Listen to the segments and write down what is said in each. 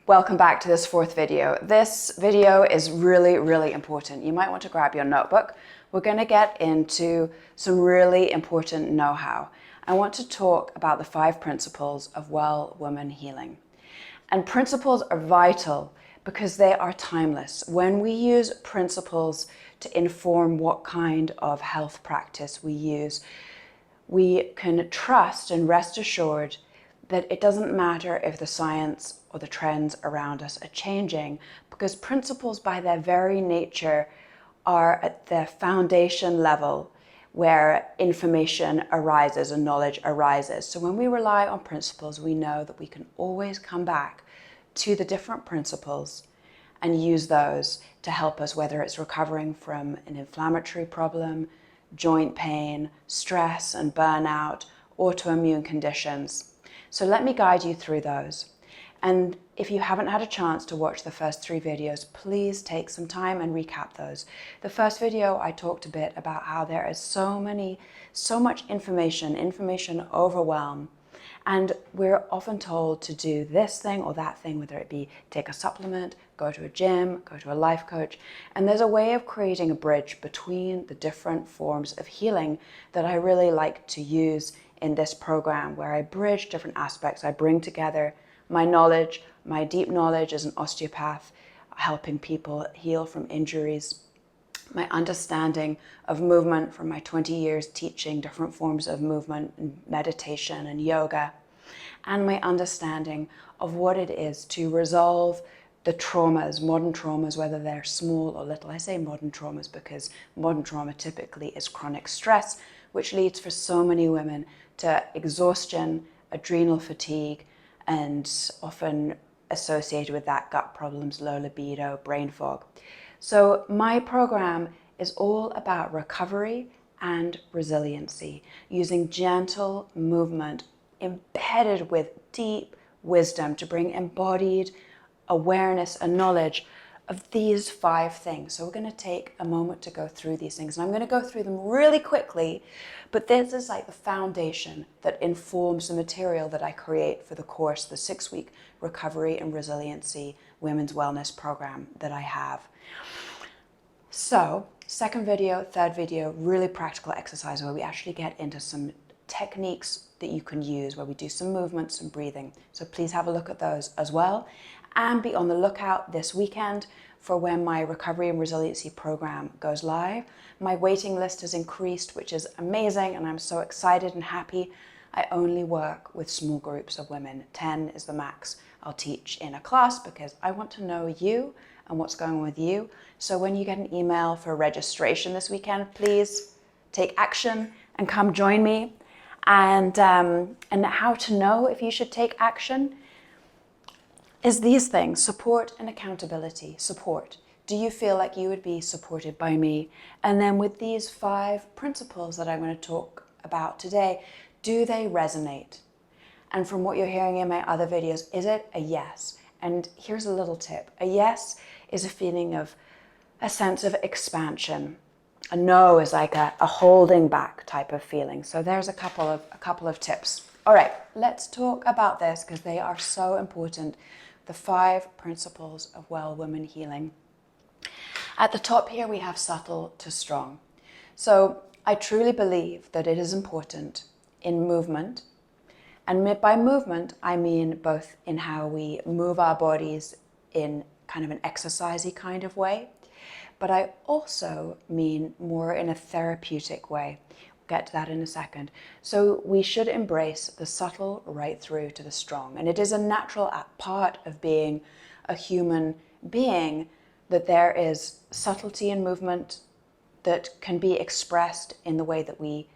Welcome back to this fourth video. This video is really, really important. You might want to grab your notebook. We're going to get into some really important know-how. I want to talk about the 5 principles of well woman healing. And principles are vital because they are timeless. When we use principles to inform what kind of health practice we use, we can trust and rest assured that it doesn't matter if the science or the trends around us are changing, because principles by their very nature are at the foundation level where information arises and knowledge arises. So when we rely on principles, we know that we can always come back to the different principles and use those to help us, whether it's recovering from an inflammatory problem, joint pain, stress and burnout, autoimmune conditions. So let me guide you through those. And if you haven't had a chance to watch the first 3 videos, please take some time and recap those. The first video, I talked a bit about how there is so much information overwhelm. And we're often told to do this thing or that thing, whether it be take a supplement, go to a gym, go to a life coach. And there's a way of creating a bridge between the different forms of healing that I really like to use in this program, where I bridge different aspects. I bring together my knowledge, my deep knowledge as an osteopath, helping people heal from injuries, my understanding of movement from my 20 years teaching different forms of movement and meditation and yoga, and my understanding of what it is to resolve the traumas, modern traumas, whether they're small or little. I say modern traumas because modern trauma typically is chronic stress, which leads for so many women to exhaustion, adrenal fatigue, and often associated with that gut problems, low libido, brain fog. So my program is all about recovery and resiliency, using gentle movement embedded with deep wisdom to bring embodied awareness and knowledge of these 5 things. So we're going to take a moment to go through these things, and I'm going to go through them really quickly, but this is like the foundation that informs the material that I create for the course, the 6-week Recovery and Resiliency Women's Wellness Program that I have. So, second video, third video, really practical exercise where we actually get into some techniques that you can use, where we do some movements and breathing. So please have a look at those as well. And be on the lookout this weekend for when my Recovery and Resiliency program goes live. My waiting list has increased, which is amazing, and I'm so excited and happy. I only work with small groups of women. 10 is the max I'll teach in a class because I want to know you and what's going on with you. So when you get an email for registration this weekend, please take action and come join me. And how to know if you should take action is these things: support and accountability. Support. Do you feel like you would be supported by me? And then with these 5 principles that I'm going to talk about today, do they resonate? And from what you're hearing in my other videos, is it a yes? And here's a little tip. A yes is a feeling of a sense of expansion. A no is like a holding back type of feeling. So there's a couple of tips. All right, let's talk about this because they are so important. The 5 principles of well woman healing. At the top here, we have subtle to strong. So I truly believe that it is important in movement. And by movement, I mean both in how we move our bodies in kind of an exercisey kind of way, but I also mean more in a therapeutic way. We'll get to that in a second. So we should embrace the subtle right through to the strong. And it is a natural part of being a human being that there is subtlety in movement that can be expressed in the way that we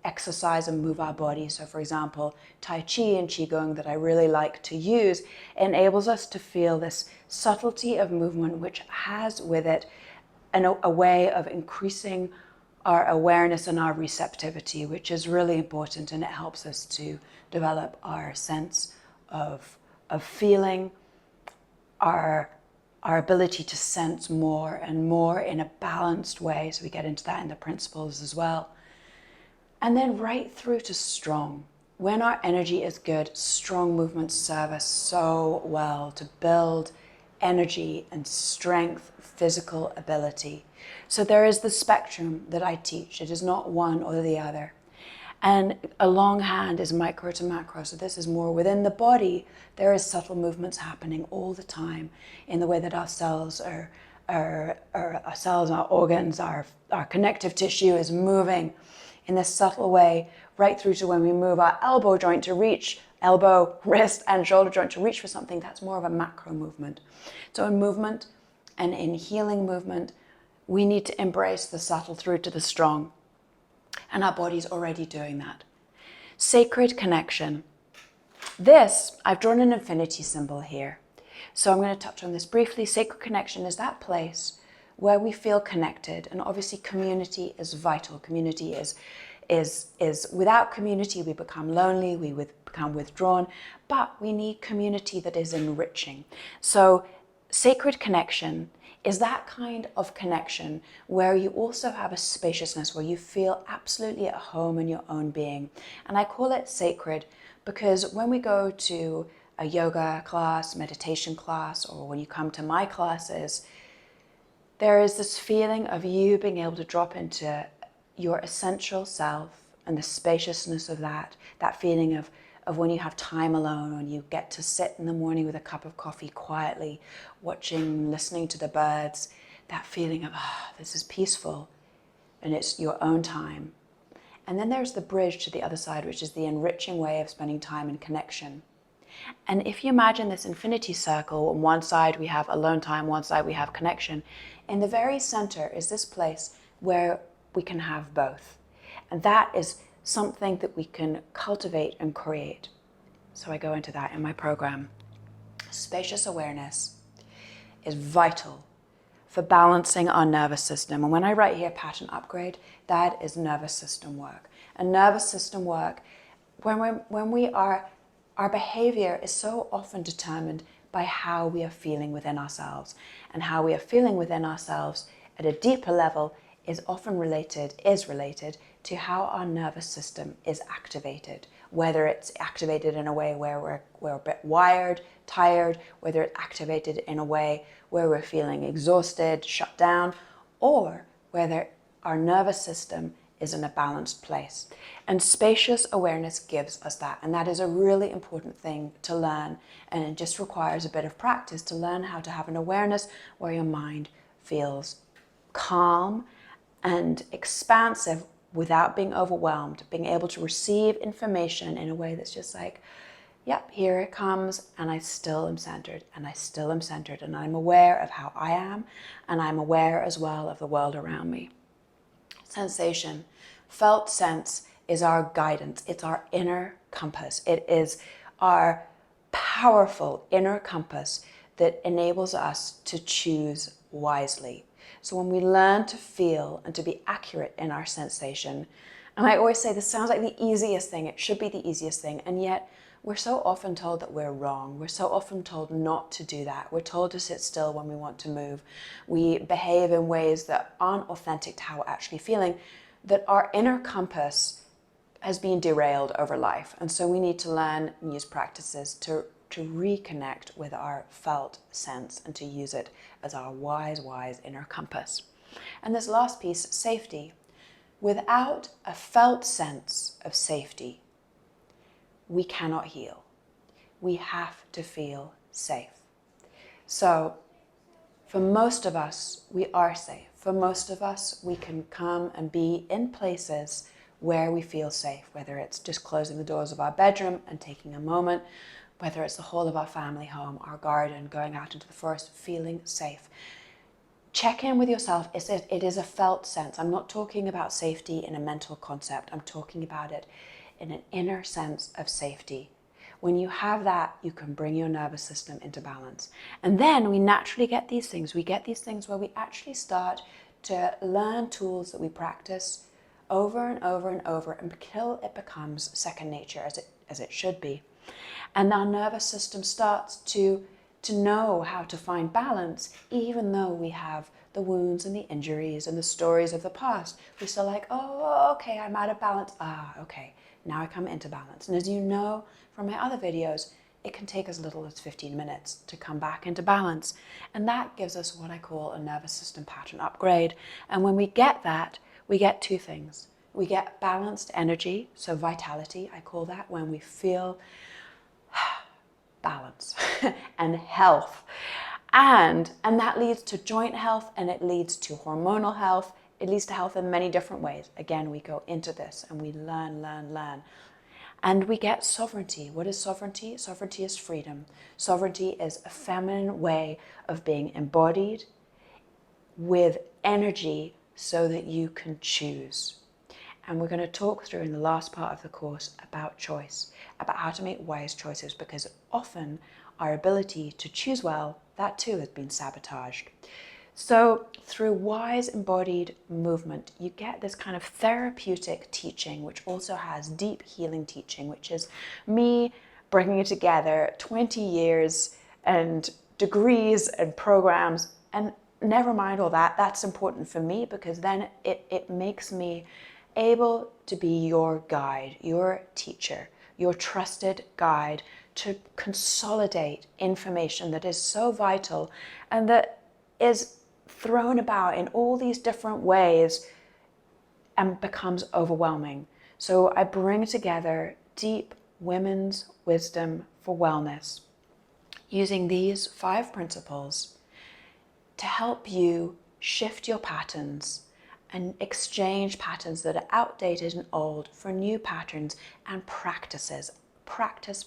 exercise and move our body. So for example, Tai Chi and Qigong that I really like to use enables us to feel this subtlety of movement, which has with it a way of increasing our awareness and our receptivity, which is really important, and it helps us to develop our sense of feeling, our ability to sense more and more in a balanced way. So we get into that in the principles as well. And then right through to strong. When our energy is good, strong movements serve us so well to build energy and strength, physical ability. So there is the spectrum that I teach. It is not one or the other. And a long hand is micro to macro. So this is more within the body. There is subtle movements happening all the time in the way that our cells our cells, our organs, our connective tissue is moving in this subtle way, right through to when we move our elbow joint to reach, elbow, wrist, and shoulder joint to reach for something. That's more of a macro movement. So in movement and in healing movement, we need to embrace the subtle through to the strong. And our body's already doing that. Sacred connection. This, I've drawn an infinity symbol here. So I'm going to touch on this briefly. Sacred connection is that place where we feel connected. And obviously community is vital. Community is without community, we become lonely, we become withdrawn, but we need community that is enriching. So sacred connection is that kind of connection where you also have a spaciousness, where you feel absolutely at home in your own being. And I call it sacred because when we go to a yoga class, meditation class, or when you come to my classes, there is this feeling of you being able to drop into your essential self and the spaciousness of that feeling of when you have time alone, when you get to sit in the morning with a cup of coffee quietly, watching, listening to the birds, that feeling of, this is peaceful and it's your own time. And then there's the bridge to the other side, which is the enriching way of spending time in connection. And if you imagine this infinity circle, on one side we have alone time, one side we have connection. In the very center is this place where we can have both. And that is something that we can cultivate and create. So I go into that in my program. Spacious awareness is vital for balancing our nervous system. And when I write here pattern upgrade, that is nervous system work. And nervous system work, when we are, our behavior is so often determined by how we are feeling within ourselves. And how we are feeling within ourselves at a deeper level is related to how our nervous system is activated. Whether it's activated in a way where we're a bit wired, tired, whether it's activated in a way where we're feeling exhausted, shut down, or whether our nervous system is in a balanced place. And spacious awareness gives us that. And that is a really important thing to learn. And it just requires a bit of practice to learn how to have an awareness where your mind feels calm and expansive without being overwhelmed, being able to receive information in a way that's just like, yep, here it comes, and I still am centered, and I still am centered, and I'm aware of how I am, and I'm aware as well of the world around me. Sensation, felt sense is our guidance. It's our inner compass. It is our powerful inner compass that enables us to choose wisely. So when we learn to feel and to be accurate in our sensation, and I always say this sounds like the easiest thing, it should be the easiest thing, and yet we're so often told that we're wrong. We're so often told not to do that. We're told to sit still when we want to move. We behave in ways that aren't authentic to how we're actually feeling, that our inner compass has been derailed over life. And so we need to learn and use practices to reconnect with our felt sense and to use it as our wise inner compass. And this last piece, safety. Without a felt sense of safety, we cannot heal. We have to feel safe. So for most of us, we are safe. For most of us, we can come and be in places where we feel safe, whether it's just closing the doors of our bedroom and taking a moment, whether it's the whole of our family home, our garden, going out into the forest, feeling safe. Check in with yourself. It is a felt sense. I'm not talking about safety in a mental concept. I'm talking about it in an inner sense of safety. When you have that, you can bring your nervous system into balance. And then we naturally get these things. We get these things where we actually start to learn tools that we practice over and over and over until it becomes second nature, as it should be. And our nervous system starts to know how to find balance, even though we have the wounds and the injuries and the stories of the past. We're still like, oh, okay, I'm out of balance. Okay, Now I come into balance. And as you know from my other videos, it can take as little as 15 minutes to come back into balance. And that gives us what I call a nervous system pattern upgrade. And when we get that, we get two things. We get balanced energy, so vitality, I call that, when we feel balance and health. And that leads to joint health, and it leads to hormonal health. It leads to health in many different ways. Again, we go into this and we learn. And we get sovereignty. What is sovereignty? Sovereignty is freedom. Sovereignty is a feminine way of being embodied with energy so that you can choose. And we're going to talk through in the last part of the course about choice, about how to make wise choices, because often our ability to choose well, that too has been sabotaged. So through wise embodied movement, you get this kind of therapeutic teaching, which also has deep healing teaching, which is me bringing together 20 years and degrees and programs. And never mind all that, that's important for me, because then it makes me able to be your guide, your teacher, your trusted guide to consolidate information that is so vital and that is thrown about in all these different ways and becomes overwhelming. So I bring together deep women's wisdom for wellness using these 5 principles to help you shift your patterns and exchange patterns that are outdated and old for new patterns and practices. Practice.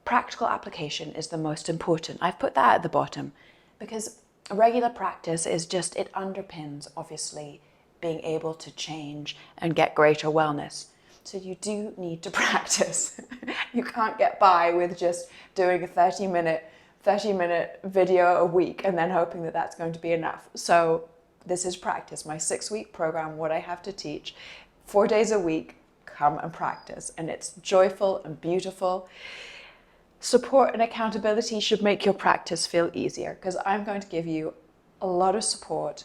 Practical application is the most important. I've put that at the bottom because regular practice is just, it underpins, obviously, being able to change and get greater wellness. So you do need to practice. You can't get by with just doing a 30-minute video a week and then hoping that that's going to be enough. So this is practice. My 6-week program, what I have to teach, 4 days a week, come and practice. And it's joyful and beautiful. Support and accountability should make your practice feel easier, because I'm going to give you a lot of support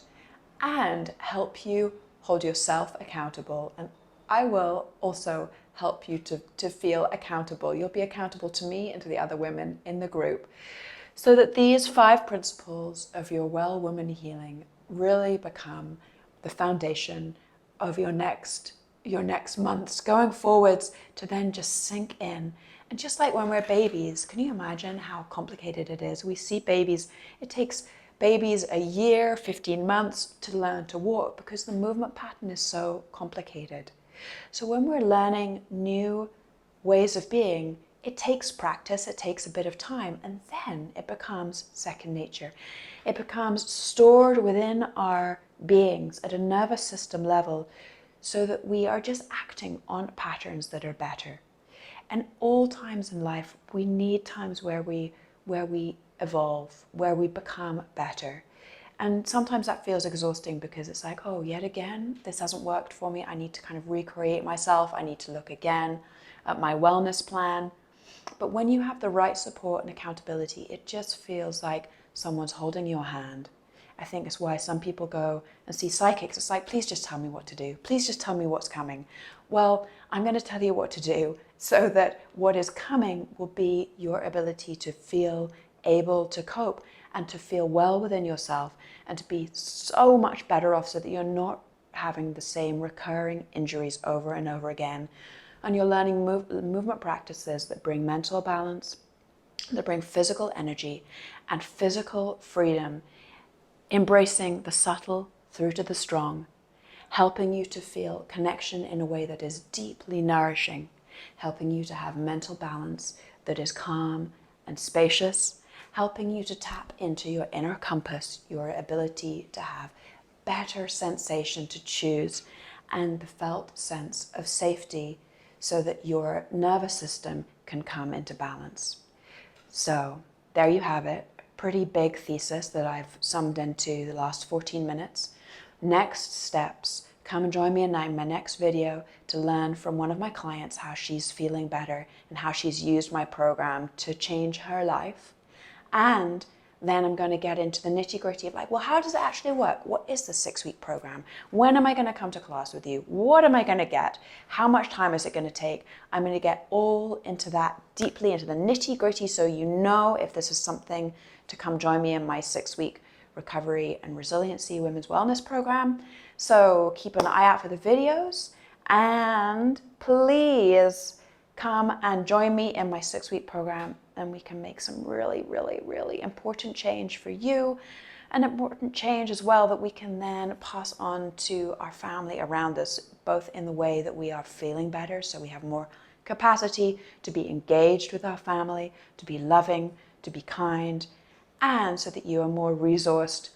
and help you hold yourself accountable. And I will also help you to feel accountable. You'll be accountable to me and to the other women in the group, so that these 5 principles of your well woman healing really become the foundation of your next months going forwards, to then just sink in. And just like when we're babies, can you imagine how complicated it is? We see babies, it takes babies a year, 15 months to learn to walk, because the movement pattern is so complicated. So when we're learning new ways of being, it takes practice, it takes a bit of time, and then it becomes second nature. It becomes stored within our beings at a nervous system level, so that we are just acting on patterns that are better. And all times in life, we need times where we evolve, where we become better. And sometimes that feels exhausting, because it's like, oh, yet again, this hasn't worked for me. I need to kind of recreate myself. I need to look again at my wellness plan. But when you have the right support and accountability, it just feels like someone's holding your hand. I think it's why some people go and see psychics. It's like, please just tell me what to do. Please just tell me what's coming. Well, I'm going to tell you what to do, so that what is coming will be your ability to feel able to cope and to feel well within yourself, and to be so much better off, so that you're not having the same recurring injuries over and over again. And you're learning movement practices that bring mental balance, that bring physical energy and physical freedom, embracing the subtle through to the strong, helping you to feel connection in a way that is deeply nourishing, helping you to have mental balance that is calm and spacious, helping you to tap into your inner compass, your ability to have better sensation to choose, and the felt sense of safety, so that your nervous system can come into balance. So there you have it. Pretty big thesis that I've summed into the last 14 minutes. Next steps. Come and join me in my next video to learn from one of my clients how she's feeling better and how she's used my program to change her life. And then I'm going to get into the nitty-gritty of like, well, how does it actually work? What is the 6-week program? When am I going to come to class with you? What am I going to get? How much time is it going to take? I'm going to get all into that, deeply into the nitty-gritty, so you know if this is something to come join me in my 6-week recovery and resiliency women's wellness program. So keep an eye out for the videos, and please come and join me in my 6-week program, and we can make some really, really, really important change for you, an important change as well that we can then pass on to our family around us, both in the way that we are feeling better, so we have more capacity to be engaged with our family, to be loving, to be kind, and so that you are more resourced.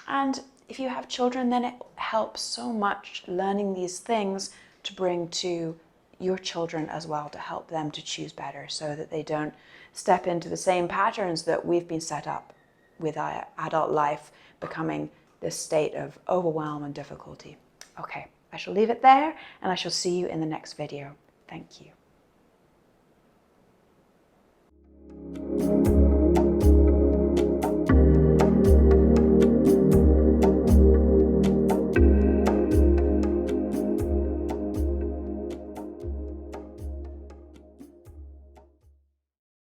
And if you have children, then it helps so much learning these things to bring to your children as well, to help them to choose better, so that they don't step into the same patterns that we've been set up with our adult life, becoming this state of overwhelm and difficulty. Okay, I shall leave it there, and I shall see you in the next video. Thank you.